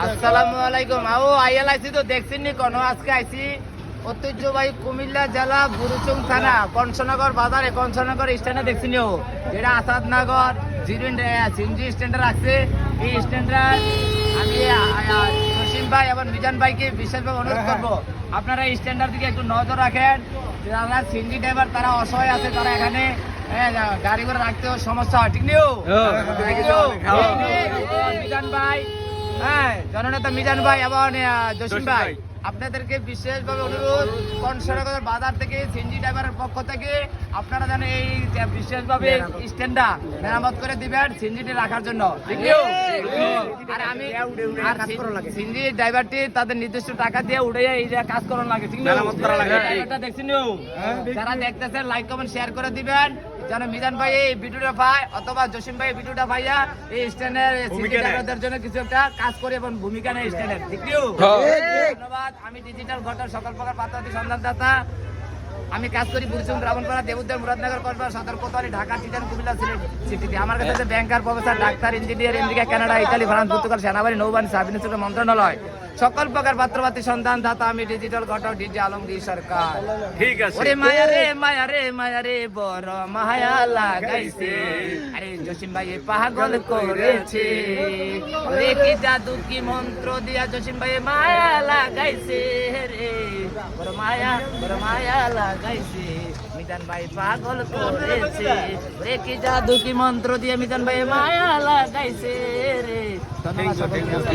আসসালামু আলাইকুম। আও আইয়াল আইছি তো দেখছেন নি কোন আজকে আইছি ঐতিহ্যবাহী কুমিল্লা জেলা বুরুচং থানা কংসনগর বাজারে কংসনগর স্ট্যান্ডে দেখছেন ও যেটা আসাদনগর সিএনজি স্ট্যান্ডে রাখছে। এই স্ট্যান্ডটা আমি জসিম ভাই এবং মিজান ভাইকে বিশেষভাবে অনুরোধ করবো আপনারা এই স্ট্যান্ডার দিকে একটু নজর রাখেন। যারা সিএনজি ড্রাইভার তারা অসহায় আছে, তারা এখানে গাড়ি করে রাখতেও সমস্যা হয়। ঠিক নিও মিজান ভাই, জননেতা মিজান ভাই এবং জসিম ভাই, আপনাদেরকে বিশেষভাবে অনুরোধ কংসনগর বাজার থেকে সিএনজি ড্রাইভারের পক্ষ থেকে আপনারা যেন এই বিশেষভাবে স্ট্যান্ডটা মেরামত করে দিবেন সিএনজিটি রাখার জন্য। আর আমি সিএনজি ড্রাইভারটি তাদের নির্দিষ্ট টাকা দিয়ে উঠে এই যে কাজ করানো লাগে, ঠিক না? দেখছেন যারা দেখতেছেন লাইক কমেন্ট শেয়ার করে দিবেন যেন মিজান ভাই এই ভিডিওটা পায় অথবা জসিম ভাই ভিডিওটা পাইয়া এই স্ট্যান্ডের সিএনজি ড্রাইভারদের জন্য কিছু একটা কাজ করে এবং ভূমিকা নেয় স্ট্যান্ডের। ঠিক ধন্যবাদ। আমি ডিজিটাল ঘটনার সকল প্রকার পাত্রাদি সন্ধানদাতা। আমি কাজ করি বুরুচং, ব্রাহ্মণপাড়া, দেবুদ্দার, মুরাদনগর, কসবা, সদর, কোতোয়ালি, ঢাকা, চিটাগাং, কুমিল্লা, সিলেট সিটিতে। আমার কাছে আছে banker, professor, doctor, engineer, America, Canada, Italy, France, Portugal, সেনাবাহিনী, নৌবাহিনী, সাবমিনিস্ট্রি মন্ত্রণালয়, সকল প্রকার পাত্রপাতি সন্ধান দাতা। আমি ডিজিটাল ঘটক ডিজে আলমগীর সরকার। ঠিক আছে। ওরে মায়া রে মায়া রে মায়া রে বড় মায়া লাগাইছে, আরে জসিম ভাই পাগল করেছে, রে কি জাদু কি মন্ত্র দিয়া জসিম ভাই মায়া লাগাইছে রে, বড় মায়া লাগাইছে, মিজান ভাই পাগল করেছে, রে কি জাদু কি মন্ত্র দিয়ে মিজান ভাই মায়া লাগাইছে রে। ধন্যবাদ।